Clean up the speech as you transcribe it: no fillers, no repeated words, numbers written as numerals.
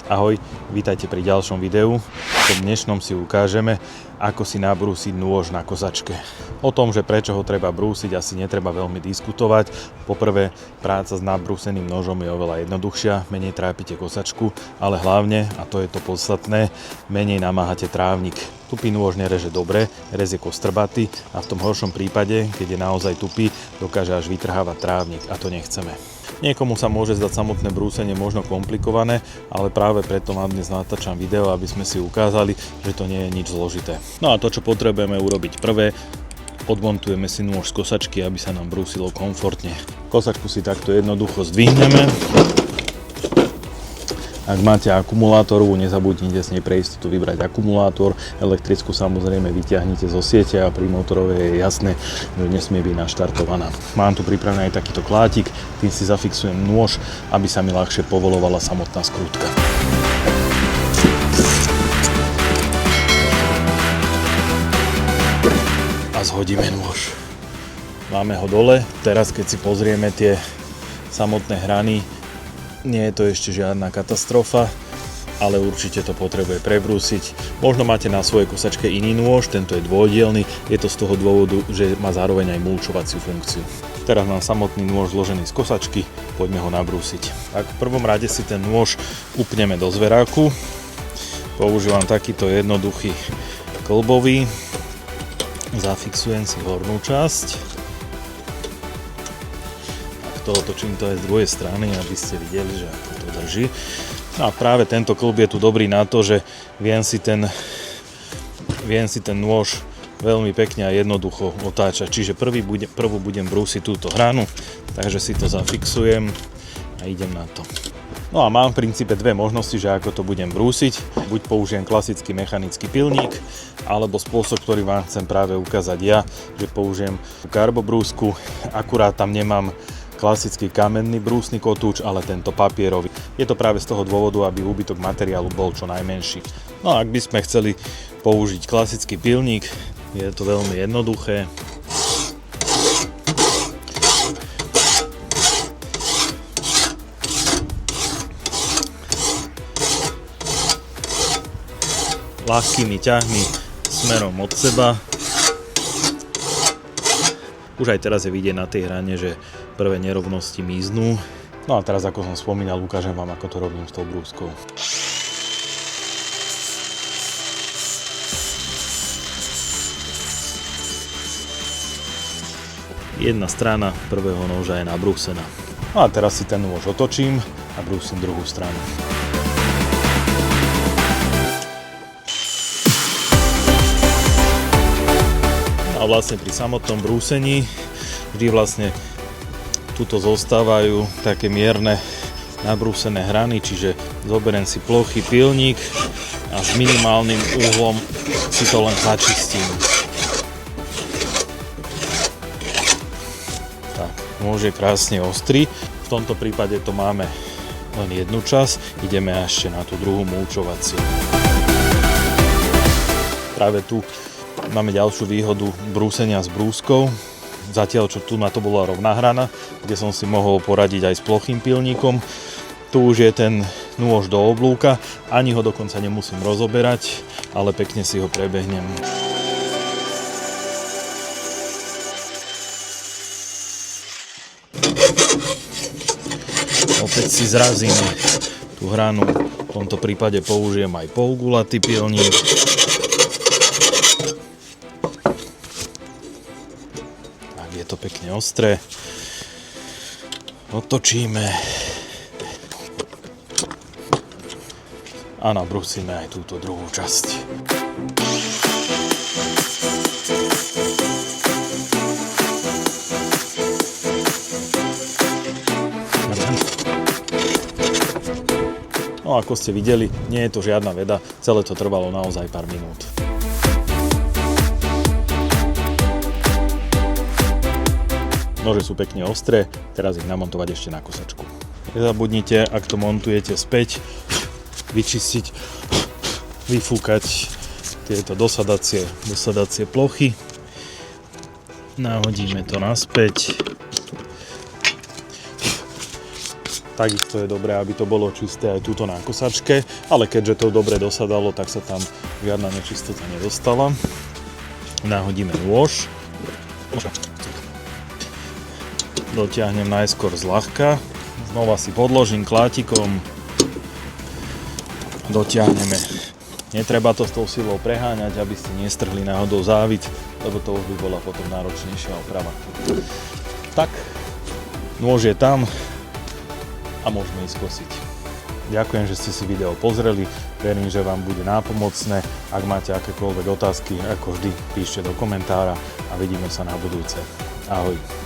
Ahoj, vítajte pri ďalšom videu. V dnešnom si ukážeme, ako si nabrúsiť nôž na kosačke. O tom, že prečo ho treba brúsiť, asi netreba veľmi diskutovať. Poprvé, práca s nabrúseným nožom je oveľa jednoduchšia, menej trápite kosačku, ale hlavne, a to je to podstatné, menej namáhate trávnik. Tupý nôž nereže dobre, rez je kostrbatý a v tom horšom prípade, keď je naozaj tupý, dokáže až vytrhávať trávnik a to nechceme. Niekomu sa môže zdať samotné brúsenie možno komplikované, ale práve preto vám dnes natáčam video, aby sme si ukázali, že to nie je nič zložité. No a to, čo potrebujeme urobiť prvé, odmontujeme si nôž z kosačky, aby sa nám brúsilo komfortne. Kosačku si takto jednoducho zdvihneme. Ak máte akumulátorovú, nezabudnite s nej pre istotu vybrať akumulátor. Elektrickú samozrejme vyťahnite zo siete a pri motorovej je jasné, že nesmie byť naštartovaná. Mám tu pripravený aj takýto klátik, tým si zafixujem nôž, aby sa mi ľahšie povolovala samotná skrutka. A zhodíme nôž. Máme ho dole, teraz keď si pozrieme tie samotné hrany, nie je to ešte žiadna katastrofa, ale určite to potrebuje prebrúsiť. Možno máte na svojej kosačke iný nôž, tento je dvojdielny, je to z toho dôvodu, že má zároveň aj mulčovaciu funkciu. Teraz mám samotný nôž zložený z kosačky, poďme ho nabrúsiť. Tak v prvom rade si ten nôž upneme do zveráku. Používam takýto jednoduchý kĺbový. Zafixujem si hornú časť. Otočím to aj z druhej strany, aby ste videli, že ako to drží. No a práve tento kĺb je tu dobrý na to, že viem si ten nôž veľmi pekne a jednoducho otáčať. Čiže prvú budem brúsiť túto hranu, takže si to zafixujem a idem na to. No a mám v princípe dve možnosti, že ako to budem brúsiť. Buď použijem klasický mechanický pilník, alebo spôsob, ktorý vám chcem práve ukázať ja, že použijem karbobrúsku, akurát tam nemám klasický kamenný brúsny kotúč, ale tento papierový. Je to práve z toho dôvodu, aby úbytok materiálu bol čo najmenší. No a ak by sme chceli použiť klasický pilník, je to veľmi jednoduché. Ľahkými ťahmi smerom od seba. Už aj teraz je vidieť na tej hrane, že prvé nerovnosti miznú. No a teraz, ako som spomínal, ukážem vám, ako to robím s tou brúskou. Jedna strana prvého noža je nabrúsená. No a teraz si ten nôž otočím a brúsim druhú stranu. A vlastne pri samotnom brúsení vždy vlastne tuto zostávajú také mierne nabrúsené hrany, čiže zoberiem si plochý pilník a s minimálnym uhlom si to len začistím. Tak, nôž je krásne ostrý. V tomto prípade to máme len jednu časť, ideme ešte na tú druhú mulčovaciu. Práve tu máme ďalšiu výhodu brúsenia s brúskou. Zatiaľ, čo tu na to bola rovná hrana, kde som si mohol poradiť aj s plochým pilníkom. Tu už je ten nôž do oblúka, ani ho dokonca nemusím rozoberať, ale pekne si ho prebehnem. Opäť si zrazíme tú hranu, v tomto prípade použijem aj polgulatý pilník. Je to pekne ostré. Otočíme a nabrúsime aj túto druhú časť. No ako ste videli, nie je to žiadna veda, celé to trvalo naozaj pár minút. Nože sú pekne ostré, teraz ich namontovať ešte na kosačku. Nezabudnite, ak to montujete späť, vyčistiť, vyfúkať tieto dosadacie plochy. Nahodíme to naspäť. Takisto je dobré, aby to bolo čisté aj túto na kosačke, ale keďže to dobre dosadalo, tak sa tam žiadna nečistota nedostala. Nahodíme nôž. Dotiahnem najskôr zľahka. Znova si podložím klátikom. Dotiahneme. Netreba to s tou silou preháňať, aby ste nestrhli náhodou závit, lebo to už by bola potom náročnejšia oprava. Tak, nôž je tam a môžeme ísť kosiť. Ďakujem, že ste si video pozreli, verím, že vám bude nápomocné. Ak máte akékoľvek otázky, ako vždy, píšte do komentára a vidíme sa na budúce. Ahoj.